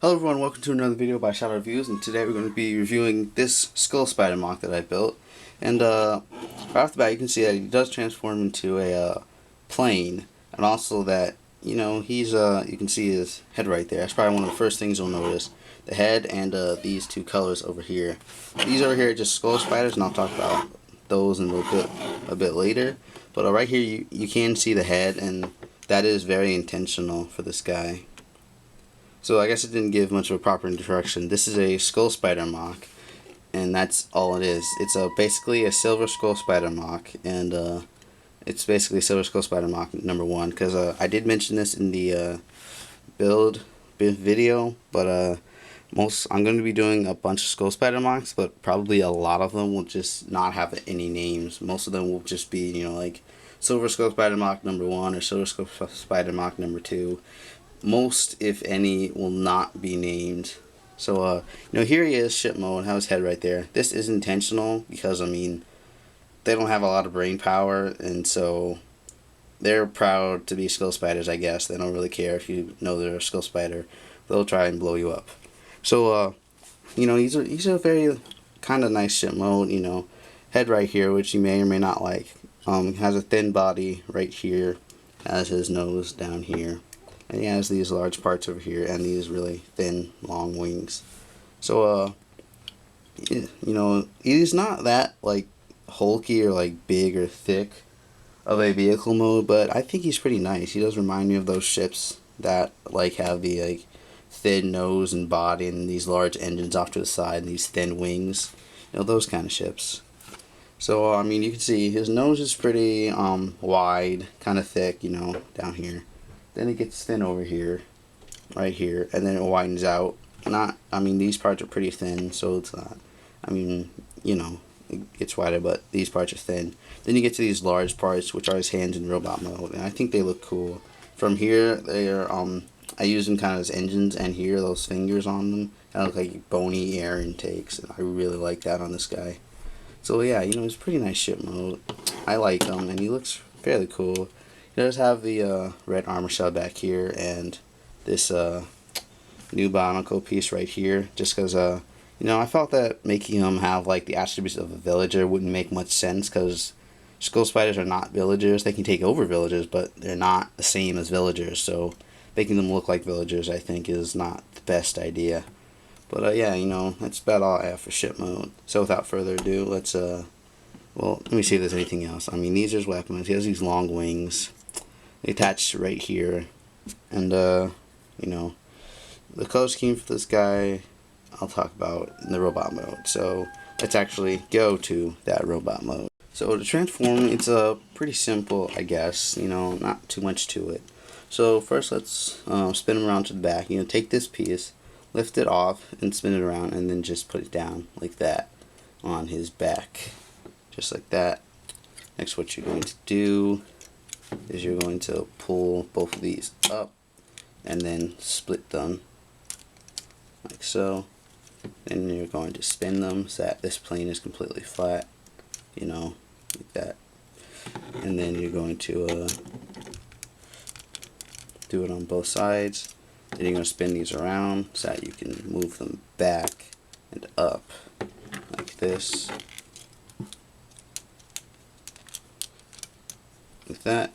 Hello everyone, welcome to another video by Shadow Reviews, and today we're going to be reviewing this Skull Spider mock that I built. And right off the bat you can see that he does transform into a plane, and also that, you know, he's you can see his head right there. That's probably one of the first things you'll notice. The head and these two colors over here. These over here are just skull spiders, and I'll talk about those in a bit later. But right here you can see the head, and that is very intentional for this guy. So I guess it didn't give much of a proper introduction. This is a skull spider mock, and that's all it is. It's basically a silver skull spider mock, and it's basically silver skull spider mock number 1. Because I did mention this in the build video, but I'm going to be doing a bunch of skull spider mocks, but probably a lot of them will just not have any names. Most of them will just be, you know, like silver skull spider mock number 1 or silver skull spider mock number 2. Most, if any, will not be named. So, you know, here he is, ship mode, have his head right there. This is intentional because, I mean, they don't have a lot of brain power, and so they're proud to be skull spiders, I guess. They don't really care if you know they're a skull spider. They'll try and blow you up. So, you know, he's a very kind of nice ship mode, you know. Head right here, which you may or may not like. Has a thin body right here. Has his nose down here. And he has these large parts over here and these really thin, long wings. So, you know, he's not that, like, hulky or, like, big or thick of a vehicle mode, but I think he's pretty nice. He does remind me of those ships that, like, have the, like, thin nose and body and these large engines off to the side and these thin wings. You know, those kind of ships. So, I mean, you can see his nose is pretty, wide, kind of thick, you know, down here. Then it gets thin over here, right here, and then it widens out. I mean, these parts are pretty thin, so it's not, I mean, you know, it gets wider, but these parts are thin. Then you get to these large parts, which are his hands in robot mode, and I think they look cool. From here, they are, I use them kind of as engines, and here, those fingers on them, kind of look like bony air intakes, and I really like that on this guy. So yeah, you know, it's pretty nice ship mode. I like him, and he looks fairly cool. He does have the red armor shell back here and this new bionicle piece right here, just because, you know, I felt that making him have like the attributes of a villager wouldn't make much sense, because skull spiders are not villagers. They can take over villagers, but they're not the same as villagers, so making them look like villagers, I think, is not the best idea. But yeah, you know, that's about all I have for ship mode. So without further ado, let's well, let me see if there's anything else. I mean, these are his weapons. He has these long wings. They attach right here, and you know, the color scheme for this guy I'll talk about in the robot mode. So let's actually go to that robot mode. So to transform, it's pretty simple, I guess. You know, not too much to it. So first, let's spin him around to the back. You know, take this piece, lift it off, and spin it around, and then just put it down like that on his back, just like that. Next, what you're going to do is you're going to pull both of these up and then split them like so. Then you're going to spin them so that this plane is completely flat, you know, like that. And then you're going to do it on both sides. Then you're going to spin these around so that you can move them back and up like this, like that.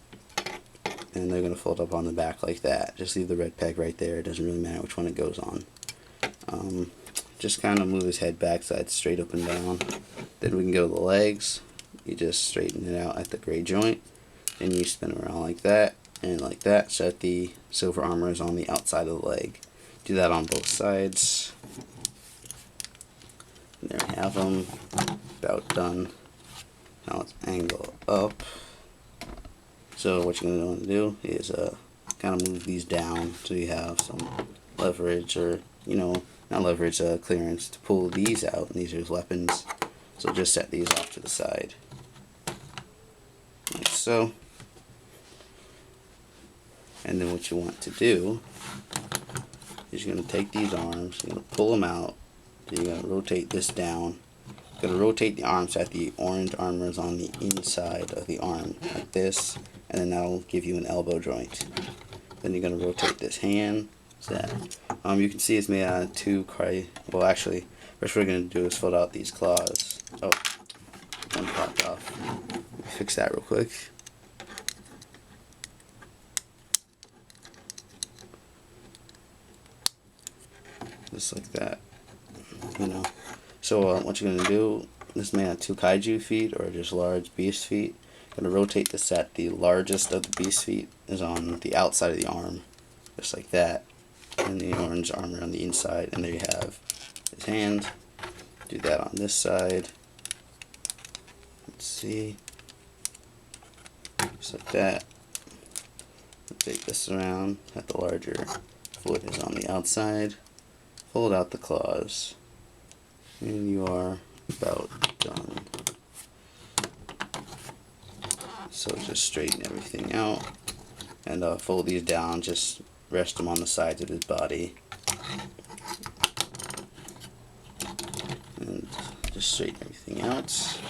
And they're going to fold up on the back like that. Just leave the red peg right there. It doesn't really matter which one it goes on. Just kind of move his head back so it's straight up and down. Then we can go to the legs. You just straighten it out at the gray joint. And you spin around like that and like that so that the silver armor is on the outside of the leg. Do that on both sides. And there we have them. About done. Now let's angle up. So what you're going to want to do is kind of move these down so you have some leverage, or, you know, not leverage, clearance to pull these out, and these are his weapons. So just set these off to the side, like so. And then what you want to do is you're going to take these arms, you're going to pull them out, then you're going to rotate this down. You're going to rotate the arm so that the orange armor is on the inside of the arm, like this. And then that'll give you an elbow joint. Then you're going to rotate this hand that. You can see it's made out of two well, actually, first we're going to do is fold out these claws. Oh, one popped off. Fix that real quick. Just like that, you know. So what you're going to do, this is made out of two kaiju feet, or just large beast feet. Going to rotate this at the largest of the beast feet is on the outside of the arm, just like that. And the orange armor on the inside, and there you have his hand. Do that on this side. Let's see, just like that. Take this around. At the larger foot is on the outside. Fold out the claws, and you are about done. So just straighten everything out, and fold these down. Just rest them on the sides of his body, and just straighten everything out.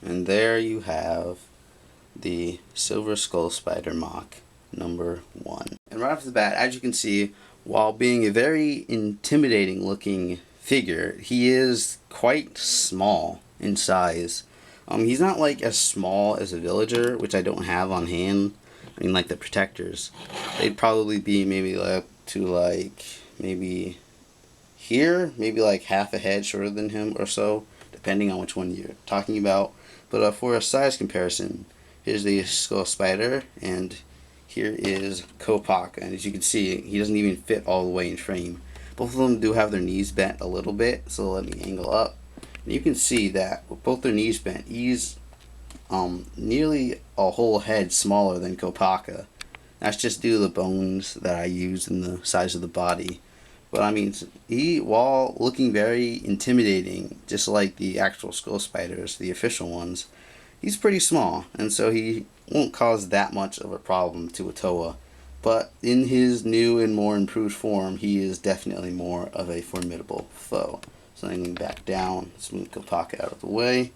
And there you have the Silver Skull Spider Mock number 1. And right off the bat, as you can see, while being a very intimidating looking figure, he is quite small in size. He's not like as small as a villager, which I don't have on hand. I mean, like the protectors, they'd probably be maybe up to like maybe here, maybe like half a head shorter than him or so, depending on which one you're talking about. But for a size comparison, here's the Skull Spider, and here is Kopaka, and as you can see, he doesn't even fit all the way in frame. Both of them do have their knees bent a little bit, so let me angle up. And you can see that with both their knees bent, he's nearly a whole head smaller than Kopaka. That's just due to the bones that I use and the size of the body. But I mean, he, while looking very intimidating, just like the actual Skull Spiders, the official ones, he's pretty small, and so he won't cause that much of a problem to a Toa. But in his new and more improved form, he is definitely more of a formidable foe. So I'm going back down, let's move Kopaka out of the way,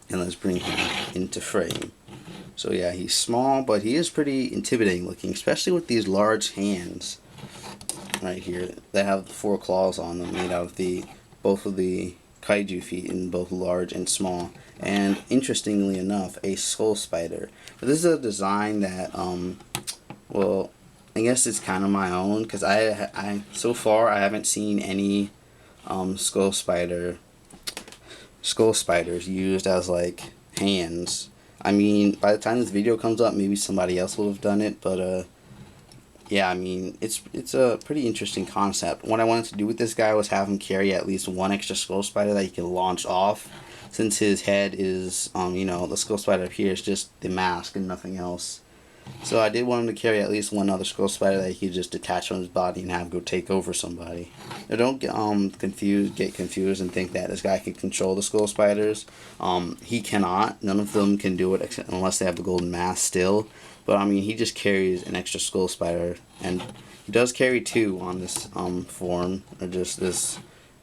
and let's bring him into frame. So yeah, he's small, but he is pretty intimidating looking, especially with these large hands right here that have 4 claws on them, made out of both of the kaiju feet, in both large and small. And interestingly enough, a skull spider. But this is a design that well, I guess it's kind of my own, because I so far I haven't seen any skull spiders used as like hands. I mean, by the time this video comes up, maybe somebody else will have done it, but yeah, I mean, it's a pretty interesting concept. What I wanted to do with this guy was have him carry at least one extra skull spider that he can launch off, since his head is, you know, the skull spider up here is just the mask and nothing else. So I did want him to carry at least one other skull spider that he could just detach from his body and have go take over somebody. Now don't get confused and think that this guy can control the skull spiders. He cannot. None of them can do it unless they have the golden mask still. But I mean, he just carries an extra skull spider, and he does carry 2 on this form, or just this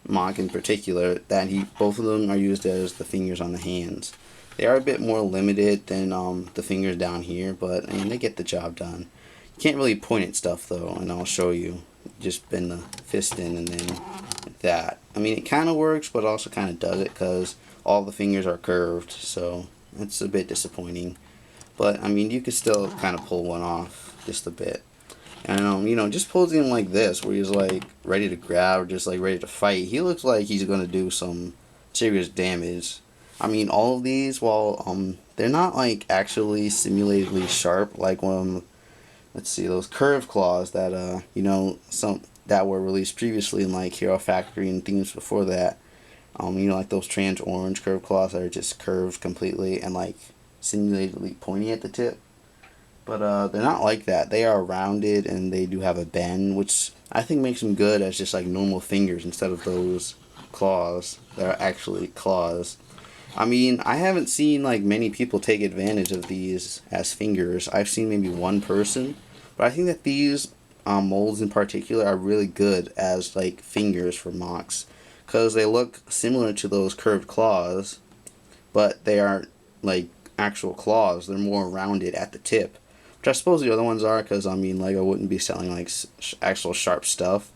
mock in particular. That both of them are used as the fingers on the hands. They are a bit more limited than the fingers down here, but I mean, they get the job done. You can't really point at stuff though, and I'll show you. Just bend the fist in and then like that. I mean, it kind of works, but also kind of does it because all the fingers are curved, so it's a bit disappointing. But I mean, you could still kind of pull one off just a bit. And you know, just posing like this, where he's like ready to grab or just like ready to fight, he looks like he's gonna do some serious damage. I mean, all of these, while they're not like actually simulatedly sharp, like let's see, those curved claws that you know, some that were released previously in like Hero Factory and themes before that. You know, like those trans orange curved claws that are just curved completely and like simulatedly pointy at the tip. But they're not like that. They are rounded and they do have a bend, which I think makes them good as just like normal fingers instead of those claws that are actually claws. I mean, I haven't seen like many people take advantage of these as fingers. I've seen maybe one person, but I think that these molds in particular are really good as like fingers for mocks, because they look similar to those curved claws, but they aren't like actual claws. They're more rounded at the tip, which which I suppose the other ones are, because I mean, Lego wouldn't be selling like actual sharp stuff.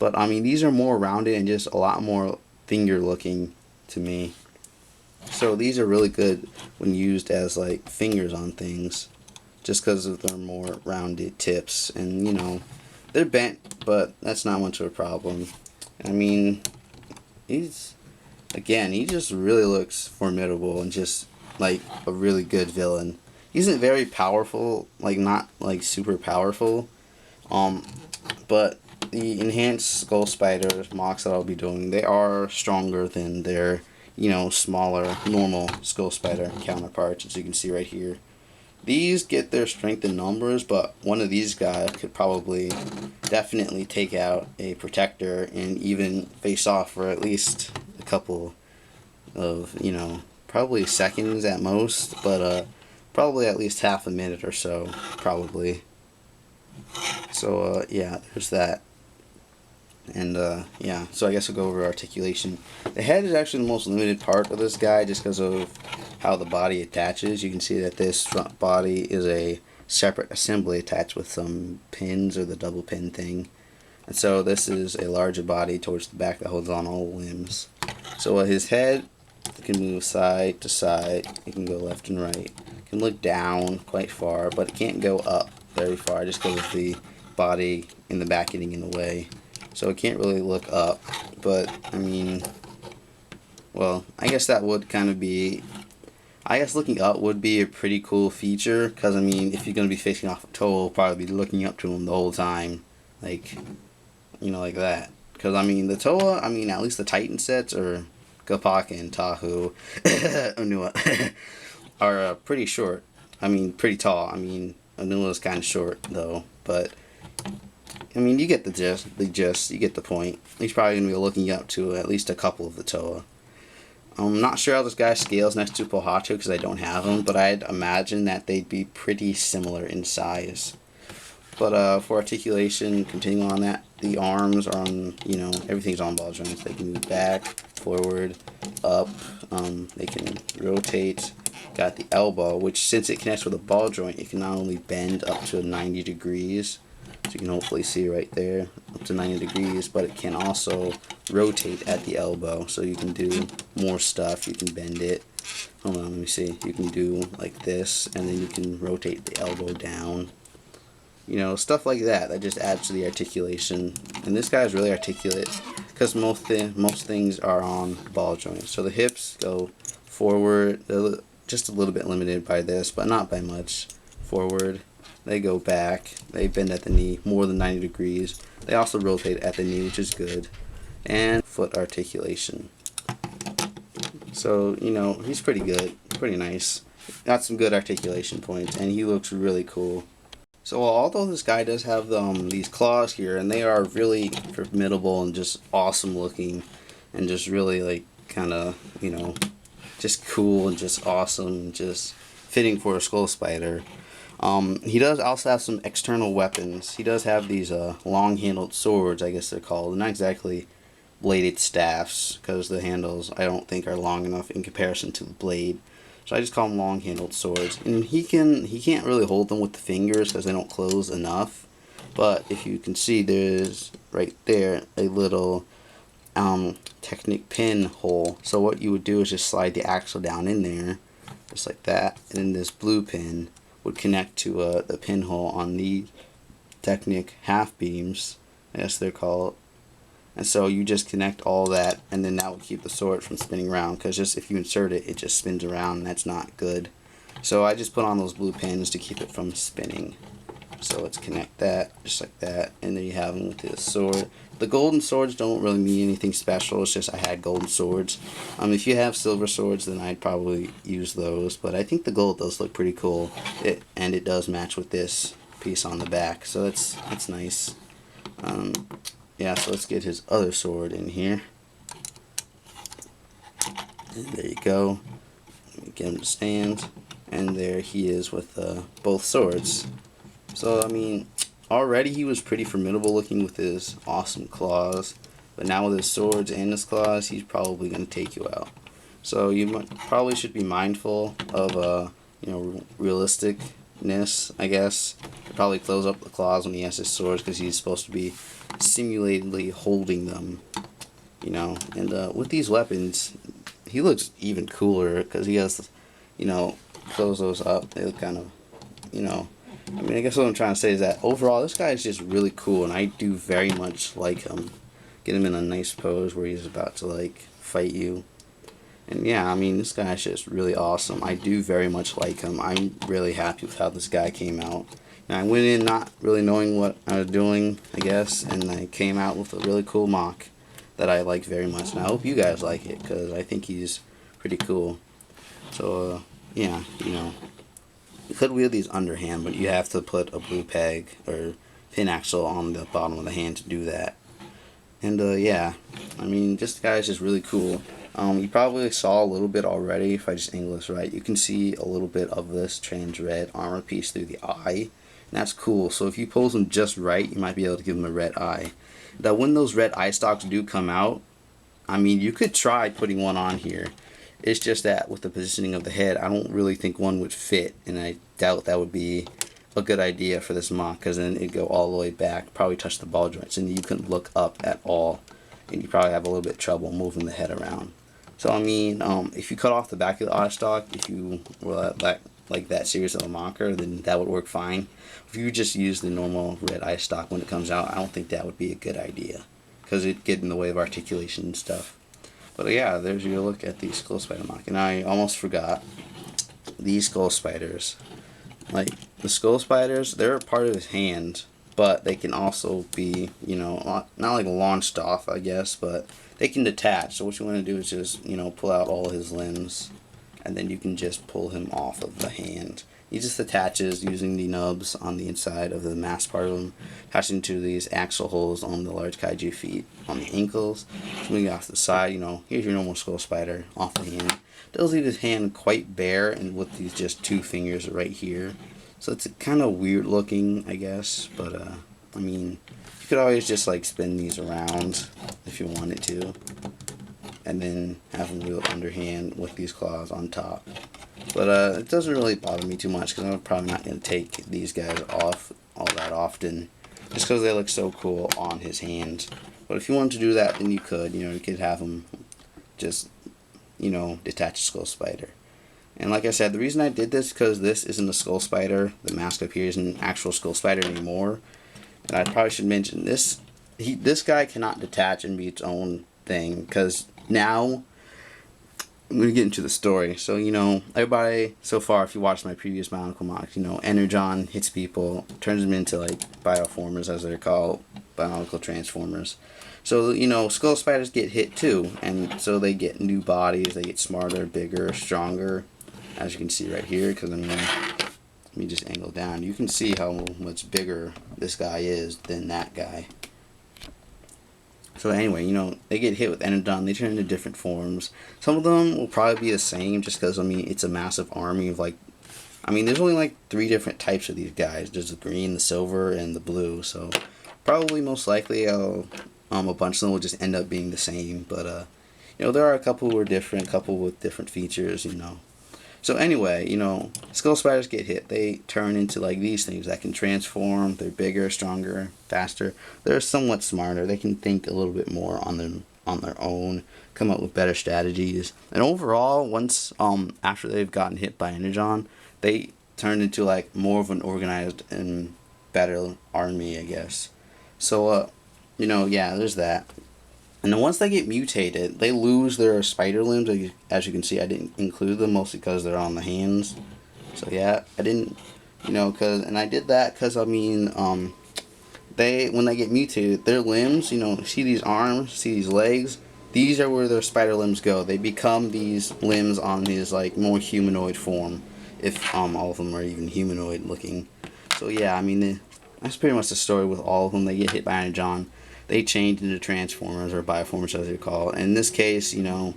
But I mean, these are more rounded and just a lot more finger looking to me. So these are really good when used as like fingers on things, just because of their more rounded tips. And you know, they're bent, but that's not much of a problem. I mean, he just really looks formidable and just like a really good villain. He isn't very powerful, like not like super powerful, but the enhanced Skull Spider mocks that I'll be doing, they are stronger than their, you know, smaller normal Skull Spider counterparts, as you can see right here. These get their strength in numbers, but one of these guys could probably definitely take out a protector and even face off for at least a couple of, you know, probably seconds at most, but probably at least half a minute or so, probably. So yeah, there's that. And yeah, so I guess we'll go over articulation. The head is actually the most limited part of this guy just because of how the body attaches. You can see that this front body is a separate assembly attached with some pins, or the double pin thing. And so this is a larger body towards the back that holds on all limbs. So his head can move side to side. It can go left and right. It can look down quite far, but it can't go up very far just because of the body in the back getting in the way. So it can't really look up, but I mean, well, I guess that would kind of be, I guess looking up would be a pretty cool feature, because I mean, if you're going to be facing off a toe, you'll probably be looking up to him the whole time, like, you know, like that. Because I mean, the Toa, I mean, at least the Titan sets, or Gapaka and Tahu, Onua, are pretty short. I mean, pretty tall. I mean, Onua's kind of short, though, but I mean, you get the gist, you get the point. He's probably going to be looking up to at least a couple of the Toa. I'm not sure how this guy scales next to Pohatu because I don't have him, but I'd imagine that they'd be pretty similar in size. But for articulation, continuing on that, the arms are on, you know, everything's on ball joints. They can move back, forward, up, they can rotate. Got the elbow, which since it connects with a ball joint, it can not only bend up to 90 degrees, so you can hopefully see right there, up to 90 degrees, but it can also rotate at the elbow, so you can do more stuff. You can bend it. Hold on, let me see. You can do like this, and then you can rotate the elbow down. You know, stuff like that. That just adds to the articulation. And this guy is really articulate because most things are on ball joints. So the hips go forward. They're just a little bit limited by this, but not by much. Forward. They go back. They bend at the knee more than 90 degrees. They also rotate at the knee, which is good. And foot articulation. So, you know, he's pretty good. Pretty nice. Got some good articulation points, and he looks really cool. So although this guy does have these claws here, and they are really formidable and just awesome looking, and just really like kind of, you know, just cool and just awesome and just fitting for a skull spider. He does also have some external weapons. He does have these long-handled swords, I guess they're called. Not exactly bladed staffs, because the handles I don't think are long enough in comparison to the blade. So I just call them long-handled swords. And he can't really hold them with the fingers because they don't close enough. But if you can see, there's right there a little Technic pin hole. So what you would do is just slide the axle down in there, just like that, and then this blue pin would connect to the pinhole on the Technic half beams, I guess they're called. And so you just connect all that, and then that will keep the sword from spinning around, because just if you insert it, it just spins around, and that's not good. So I just put on those blue pins to keep it from spinning. So let's connect that, just like that, and then you have them with the sword. The golden swords don't really mean anything special, it's just I had golden swords. If you have silver swords, then I'd probably use those, but I think the gold does look pretty cool, and it does match with this piece on the back, so that's nice. Yeah, so let's get his other sword in here. And there you go. Let me get him to stand. And there he is with both swords. So, I mean, already he was pretty formidable looking with his awesome claws. But now with his swords and his claws, he's probably going to take you out. So you probably should be mindful of, you know, realistic weakness, I guess. He'll probably close up the claws when he has his swords because he's supposed to be simulatedly holding them, you know. And with these weapons, he looks even cooler because he has, you know, close those up. They look kind of, you know. I mean, I guess what I'm trying to say is that overall, this guy is just really cool, and I do very much like him. Get him in a nice pose where he's about to, like, fight you. And yeah, I mean, this guy's just really awesome. I do very much like him. I'm really happy with how this guy came out. And I went in not really knowing what I was doing, I guess, and I came out with a really cool mock that I like very much. And I hope you guys like it, because I think he's pretty cool. So, yeah, you know. You could wield these underhand, but you have to put a blue peg or pin axle on the bottom of the hand to do that. And yeah, I mean, this guy's just really cool. You probably saw a little bit already if I just angle this right. You can see a little bit of this trans red armor piece through the eye. And that's cool. So if you pose him just right, you might be able to give him a red eye. Now when those red eye stalks do come out, I mean, you could try putting one on here. It's just that with the positioning of the head, I don't really think one would fit, and I doubt that would be a good idea for this mock, because then it'd go all the way back, probably touch the ball joints, and you couldn't look up at all, and you probably have a little bit of trouble moving the head around. So I mean, if you cut off the back of the eye stalk, if you were like that serious of a mocker, then that would work fine. If you just use the normal red eye stalk when it comes out, I don't think that would be a good idea, because it'd get in the way of articulation and stuff. But yeah, there's your look at the skull spider mock. And I almost forgot these skull spiders. Like, the skull spiders, they're a part of his hand, but they can also be, you know, not like launched off, I guess, but they can detach. So what you want to do is just, you know, pull out all his limbs, and then you can just pull him off of the hand. He just attaches using the nubs on the inside of the mass part of him, attaching to these axle holes on the large kaiju feet, on the ankles, swinging off the side. You know, here's your normal skull spider off the hand. Does leave his hand quite bare, and with these just two fingers right here. So it's kind of weird looking, I guess. But I mean, you could always just like spin these around if you wanted to, and then have them wheel underhand with these claws on top. But it doesn't really bother me too much, because I'm probably not going to take these guys off all that often, just because they look so cool on his hand. But if you wanted to do that, then you could. You know, you could have them just, you know, detach a skull spider. And like I said, the reason I did this is because this isn't a skull spider. The mask up here isn't an actual skull spider anymore. And I probably should mention this. This guy cannot detach and be its own thing, because now I'm going to get into the story. So, you know, everybody so far, if you watched my previous Bionicle mocks, you know, Energon hits people, turns them into, like, Bioformers, as they're called, Bionicle Transformers. So, you know, skull spiders get hit too, and so they get new bodies, they get smarter, bigger, stronger, as you can see right here, because, I mean, let me just angle down. You can see how much bigger this guy is than that guy. So anyway, you know, they get hit with Energon, they turn into different forms. Some of them will probably be the same, just because, I mean, it's a massive army of, like, I mean, there's only, like, 3 different types of these guys. There's the green, the silver, and the blue. So probably most likely a bunch of them will just end up being the same. But, you know, there are a couple who are different, a couple with different features, you know. So anyway, you know, skull spiders get hit. They turn into like these things that can transform. They're bigger, stronger, faster. They're somewhat smarter. They can think a little bit more on their own, come up with better strategies. And overall, once after they've gotten hit by Energon, they turn into like more of an organized and better army, I guess. So you know, yeah, there's that. And then once they get mutated, they lose their spider limbs. As you can see, I didn't include them mostly because they're on the hands. So yeah, I didn't, you know, and I did that because, I mean, when they get mutated, their limbs, you know, see these arms, see these legs, these are where their spider limbs go. They become these limbs on his, like, more humanoid form, if all of them are even humanoid looking. So yeah, I mean, that's pretty much the story with all of them. They get hit by Energon. They change into Transformers, or Bioformers as they're called. And in this case, you know,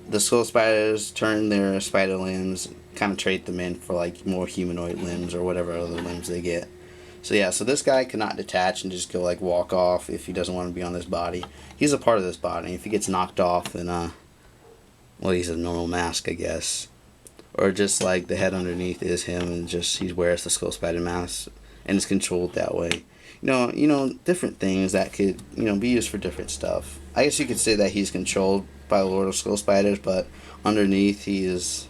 the skull spiders turn their spider limbs, kind of trade them in for like more humanoid limbs or whatever other limbs they get. So yeah, so this guy cannot detach and just go like walk off if he doesn't want to be on this body. He's a part of this body. If he gets knocked off, then well, he's a normal mask, I guess. or just like the head underneath is him, and just he wears the Skull Spider mask and is controlled that way. Different things that could be used for different stuff. I guess you could say that he's controlled by the Lord of Skull Spiders, but underneath he is.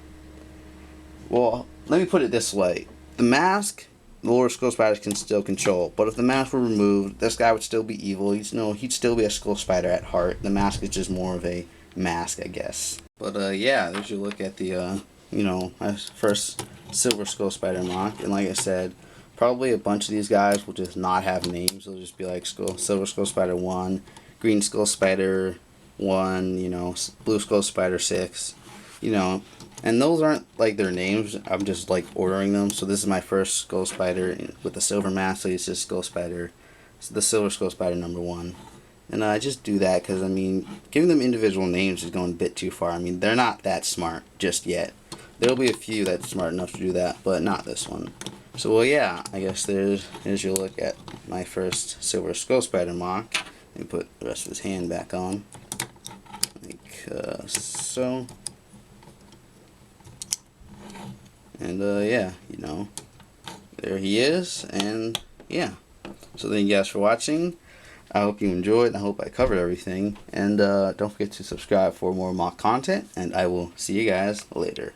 Well, let me put it this way: the mask, the Lord of Skull Spiders can still control, but if the mask were removed, this guy would still be evil. He'd still be a Skull Spider at heart. The mask is just more of a mask, I guess. But yeah, there's your look at the my first Silver Skull Spider mock, and like I said, probably a bunch of these guys will just not have names. They'll just be like Silver Skull Spider 1, Green Skull Spider 1, Blue Skull Spider 6, and those aren't like their names. I'm just like ordering them. So this is my first Skull Spider with the silver mask. So it's just Skull Spider, the Silver Skull Spider number 1. And I just do that because, giving them individual names is going a bit too far. They're not that smart just yet. There'll be a few that's smart enough to do that, but not this one. So, well, yeah, I guess here's your look at my first Silver Skull Spider mock. Let me put the rest of his hand back on, like so. And, yeah, there he is, and, yeah. So thank you guys for watching. I hope you enjoyed. I hope I covered everything. And don't forget to subscribe for more mock content. And I will see you guys later.